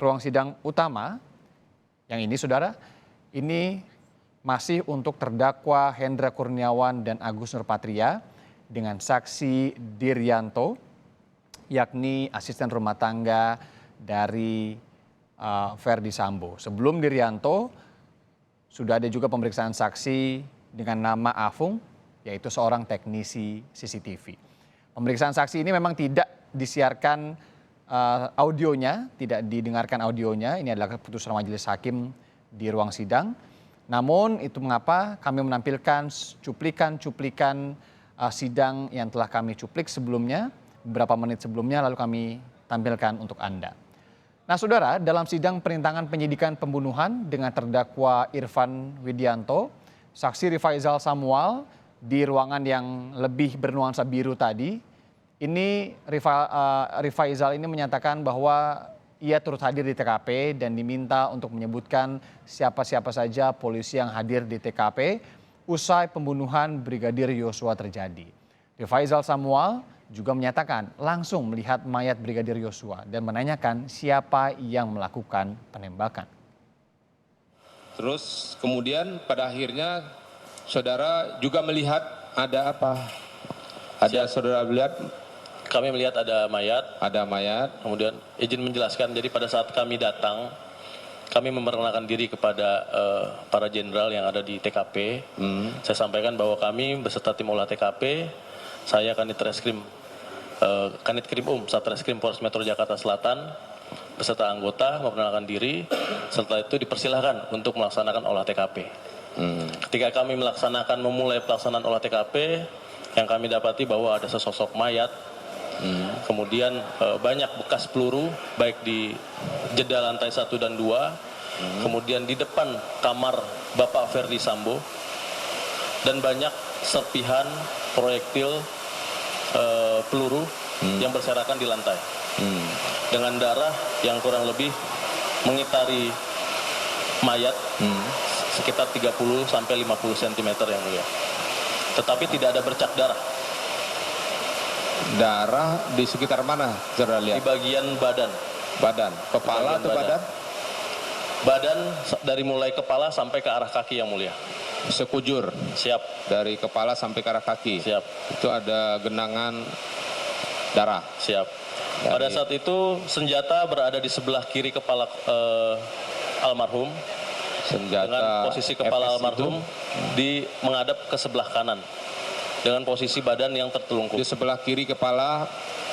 ruang sidang utama, yang ini saudara, ini masih untuk terdakwa Hendra Kurniawan dan Agus Nurpatria dengan saksi Diryanto, yakni asisten rumah tangga dari Verdi Sambo. Sebelum Diryanto, sudah ada juga pemeriksaan saksi dengan nama Afung, yaitu seorang teknisi CCTV. Pemeriksaan saksi ini memang tidak disiarkan audionya, tidak didengarkan audionya. Ini adalah keputusan majelis hakim di ruang sidang. Namun itu mengapa kami menampilkan cuplikan sidang yang telah kami cuplik sebelumnya, beberapa menit sebelumnya, lalu kami tampilkan untuk Anda. Nah saudara, dalam sidang perintangan penyidikan pembunuhan dengan terdakwa Irfan Widianto, saksi Rifaizal Samuel di ruangan yang lebih bernuansa biru tadi, ini Rifaizal ini menyatakan bahwa ia turut hadir di TKP dan diminta untuk menyebutkan siapa-siapa saja polisi yang hadir di TKP usai pembunuhan Brigadir Yosua terjadi. Rifaizal Samuel juga menyatakan langsung melihat mayat Brigadir Yosua dan menanyakan siapa yang melakukan penembakan. Terus kemudian pada akhirnya saudara juga melihat ada apa? Ada saudara lihat? Kami melihat ada mayat. Ada mayat. Kemudian izin menjelaskan, jadi pada saat kami datang, kami memperkenalkan diri kepada para jenderal yang ada di TKP. Saya sampaikan bahwa kami beserta tim olah TKP, saya Kanit Krim Satreskrim Polres Metro Jakarta Selatan, beserta anggota memperkenalkan diri. Setelah itu dipersilahkan untuk melaksanakan olah TKP. Ketika kami memulai pelaksanaan olah TKP, yang kami dapati bahwa ada sesosok mayat. Kemudian banyak bekas peluru baik di jeda lantai 1 dan 2, kemudian di depan kamar Bapak Verdi Sambo, dan banyak serpihan proyektil peluru yang berserakan di lantai, dengan darah yang kurang lebih mengitari mayat sekitar 30-50 cm yang mulia, tetapi tidak ada bercak darah. Darah di sekitar mana saudara lihat? Di bagian badan. Badan, kepala atau badan? Badan dari mulai kepala sampai ke arah kaki yang mulia. Sekujur? Siap. Dari kepala sampai ke arah kaki? Siap. Itu ada genangan darah? Siap. Pada saat itu senjata berada di sebelah kiri kepala almarhum. Senjata dengan posisi kepala almarhum menghadap ke sebelah kanan. Dengan posisi badan yang tertelungkup. Di sebelah kiri kepala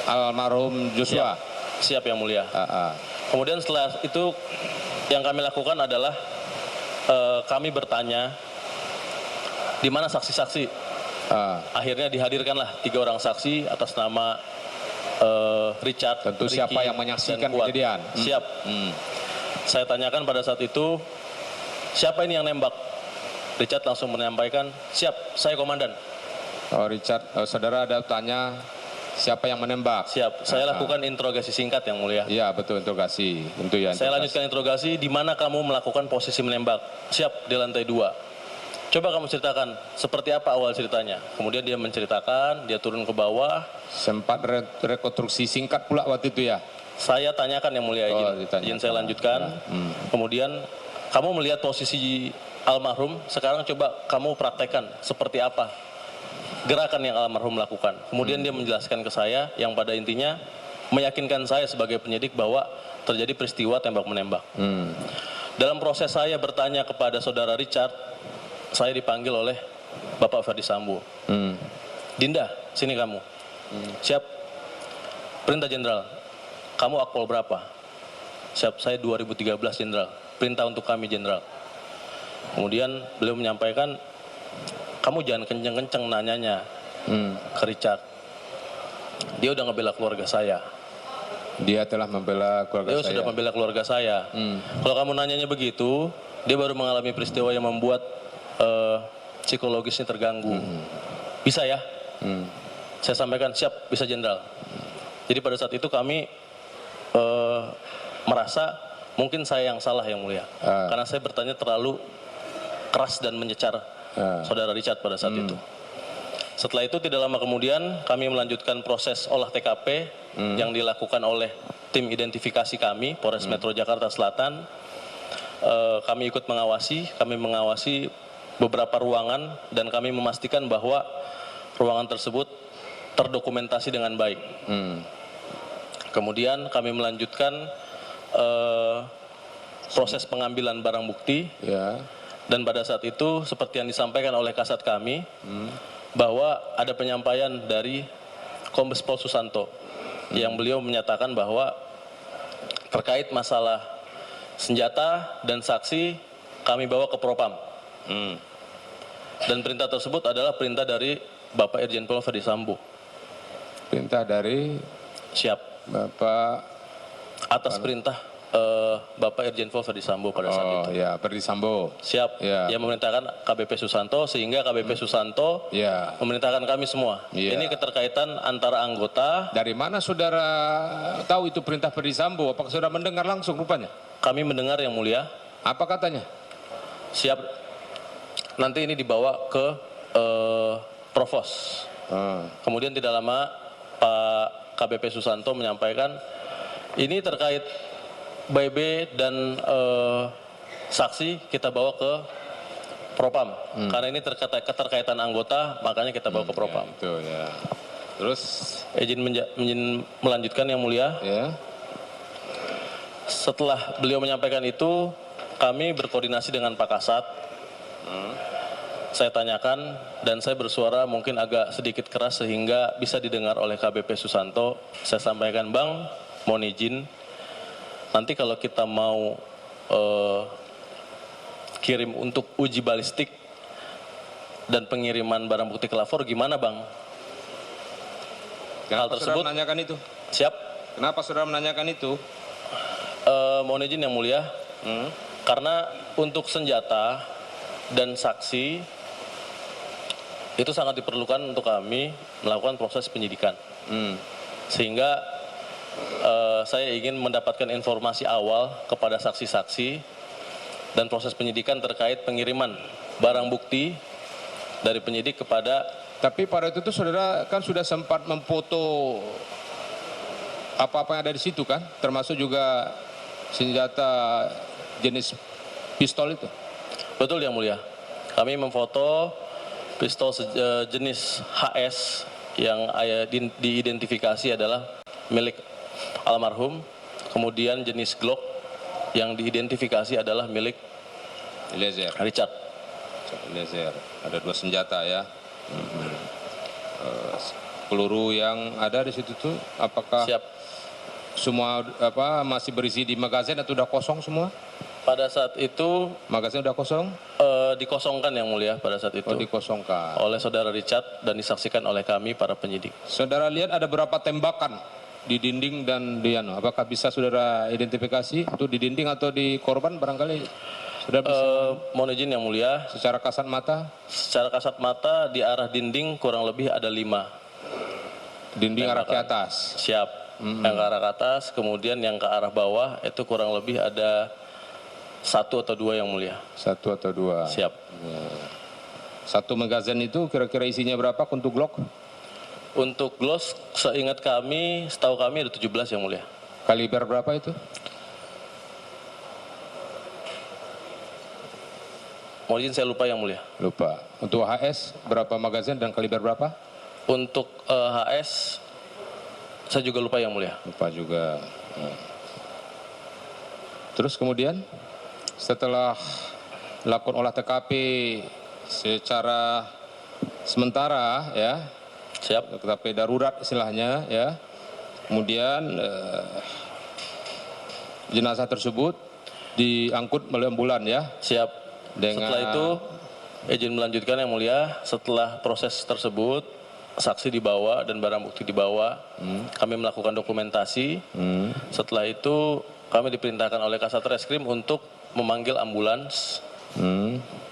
almarhum Joshua? Siap yang mulia. Kemudian setelah itu yang kami lakukan adalah kami bertanya di mana saksi-saksi. Akhirnya dihadirkanlah 3 orang saksi atas nama Richard. Tentu Ricky, siapa yang menyaksikan kejadian? Siap. Saya tanyakan pada saat itu, siapa ini yang nembak? Richard langsung menyampaikan, siap, saya komandan. Oh Richard, saudara ada tanya siapa yang menembak? Siap, saya lakukan interogasi singkat yang mulia. Iya betul, interogasi. Tentu ya. Saya lanjutkan interogasi, di mana kamu melakukan posisi menembak? Siap, di lantai 2. Coba kamu ceritakan, seperti apa awal ceritanya? Kemudian dia menceritakan, dia turun ke bawah. Sempat rekonstruksi singkat pula waktu itu ya? Saya tanyakan yang mulia, izin saya lanjutkan. Kemudian kamu melihat posisi almarhum, sekarang coba kamu praktekkan seperti apa gerakan yang almarhum lakukan. Kemudian dia menjelaskan ke saya yang pada intinya meyakinkan saya sebagai penyidik bahwa terjadi peristiwa tembak-menembak. Dalam proses saya bertanya kepada saudara Richard, saya dipanggil oleh Bapak Verdi Sambo. Dinda, sini kamu. Siap. Perintah Jenderal, kamu akpol berapa? Siap, saya 2013 Jenderal. Perintah untuk kami Jenderal. Kemudian beliau menyampaikan, kamu jangan kenceng-kenceng nanyanya ke Richard. Dia udah ngebela keluarga saya. Dia telah membela keluarga saya. Dia sudah membela keluarga saya. Kalau kamu nanyanya begitu, dia baru mengalami peristiwa yang membuat psikologisnya terganggu. Bisa ya? Saya sampaikan, siap, bisa Jenderal. Jadi pada saat itu kami merasa mungkin saya yang salah yang mulia. Karena saya bertanya terlalu keras dan menyecar saudara Richard pada saat itu. Setelah itu tidak lama kemudian kami melanjutkan proses olah TKP yang dilakukan oleh tim identifikasi kami, Polres Metro Jakarta Selatan, kami ikut mengawasi beberapa ruangan dan kami memastikan bahwa ruangan tersebut terdokumentasi dengan baik. Kemudian kami melanjutkan proses pengambilan barang bukti. Ya. Dan pada saat itu seperti yang disampaikan oleh kasat kami, bahwa ada penyampaian dari Kombes Pol Susanto yang beliau menyatakan bahwa terkait masalah senjata dan saksi kami bawa ke Propam. Dan perintah tersebut adalah perintah dari Bapak Irjen Pol Ferdy Sambo. Perintah dari Siap. Bapak. Atas perintah Bapak Irjen Pol Ferdy Sambo pada saat itu. Ya, Ferdy Sambo. Siap. Ya. Yang memerintahkan KBP Susanto, sehingga KBP Susanto Ya. memerintahkan kami semua. Ya. Ini keterkaitan antara anggota. Dari mana saudara tahu itu perintah Ferdy Sambo? Apakah saudara mendengar langsung rupanya? Kami mendengar yang mulia. Apa katanya? Siap. Nanti ini dibawa ke Provos. Kemudian tidak lama Pak KBP Susanto menyampaikan ini terkait BB dan saksi kita bawa ke Propam. Karena ini keterkaitan anggota, makanya kita bawa ke Propam. Ya, itu ya. Terus Izin melanjutkan yang mulia. ya. Setelah beliau menyampaikan itu, kami berkoordinasi dengan Pak Kasat. Saya tanyakan dan saya bersuara mungkin agak sedikit keras sehingga bisa didengar oleh KBP Susanto. Saya sampaikan, Bang, mohon izin, nanti kalau kita mau kirim untuk uji balistik dan pengiriman barang bukti ke lapor, gimana Bang? Kenapa Hal tersebut, saudara menanyakan itu? siap. Kenapa saudara menanyakan itu? Mohon izin yang mulia, karena untuk senjata dan saksi itu sangat diperlukan untuk kami melakukan proses penyidikan. Sehingga saya ingin mendapatkan informasi awal kepada saksi-saksi dan proses penyidikan terkait pengiriman barang bukti dari penyidik kepada. Tapi pada itu tuh saudara kan sudah sempat memfoto apa-apa yang ada di situ kan? Termasuk juga senjata jenis pistol itu. Betul yang mulia. Kami memfoto pistol jenis HS yang diidentifikasi adalah milik almarhum. Kemudian jenis Glock yang diidentifikasi adalah milik Eliezer. Richard. Eliezer. Ada 2 senjata ya. Peluru yang ada di situ tuh apakah Siap. semua masih berisi di magazin atau udah kosong semua? Pada saat itu Magazin udah kosong? dikosongkan yang mulia pada saat itu Oh, dikosongkan. oleh saudara Richard dan disaksikan oleh kami para penyidik. Saudara lihat ada berapa tembakan di dinding dan di apakah bisa saudara identifikasi itu di dinding atau di korban barangkali saudara bisa Mohon izin yang mulia, secara kasat mata? secara kasat mata di arah dinding kurang lebih ada 5. Dinding arah ke Tembakan. atas. Siap. Yang ke arah ke atas, kemudian yang ke arah bawah itu kurang lebih ada 1 atau 2 yang mulia. 1 atau 2. Siap. Satu magazin itu kira-kira isinya berapa untuk Glock? Untuk Gloss, seingat kami, setahu kami ada 17 yang mulia. Kaliber berapa itu? Mohon izin saya lupa yang mulia. Lupa. Untuk HS berapa magazin dan kaliber berapa? Untuk HS, saya juga lupa yang mulia. Lupa juga. Terus kemudian setelah lakukan olah TKP secara sementara ya, Siap. TKP darurat istilahnya ya. Kemudian jenazah tersebut diangkut melalui ambulan ya. Siap. Setelah itu, izin melanjutkan yang mulia, setelah proses tersebut, saksi dibawa dan barang bukti dibawa, kami melakukan dokumentasi. Setelah itu, kami diperintahkan oleh Kasat Reskrim untuk memanggil ambulans,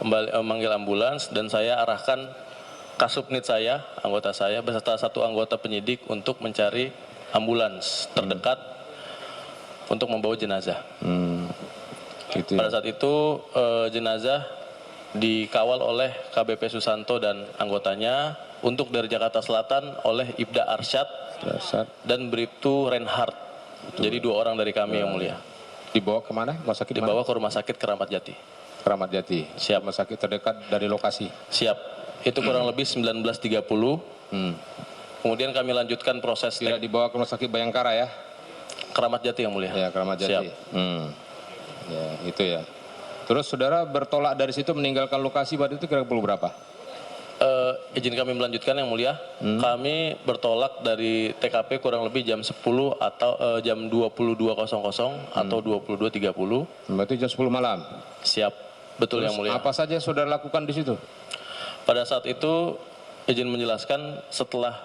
memanggil ambulans, dan saya arahkan Kasubnit saya, anggota saya, beserta 1 anggota penyidik untuk mencari ambulans terdekat untuk membawa jenazah. Gitu ya. Pada saat itu jenazah dikawal oleh KBP Susanto dan anggotanya, untuk dari Jakarta Selatan oleh Ibda Arsyad Dasar. dan Bribtu Reinhardt. Jadi 2 orang dari kami yang mulia. Dibawa kemana? Rumah sakit di mana? Dibawa ke rumah sakit Keramat Jati. Keramat Jati. Siap. Rumah sakit terdekat dari lokasi. Siap. Itu kurang lebih 19.30. Kemudian kami lanjutkan proses Tidak dibawa ke rumah sakit Bayangkara ya? Keramat Jati yang mulia. Ya, Keramat Jati. Siap. Ya, itu ya. Terus saudara bertolak dari situ meninggalkan lokasi pada itu kira-kira pukul berapa? Izin kami melanjutkan yang mulia. Kami bertolak dari TKP kurang lebih jam 10 atau jam 22.00 atau 22.30. Berarti jam 10 malam. Siap. Betul Terus yang mulia. apa saja saudara lakukan di situ? Pada saat itu izin menjelaskan setelah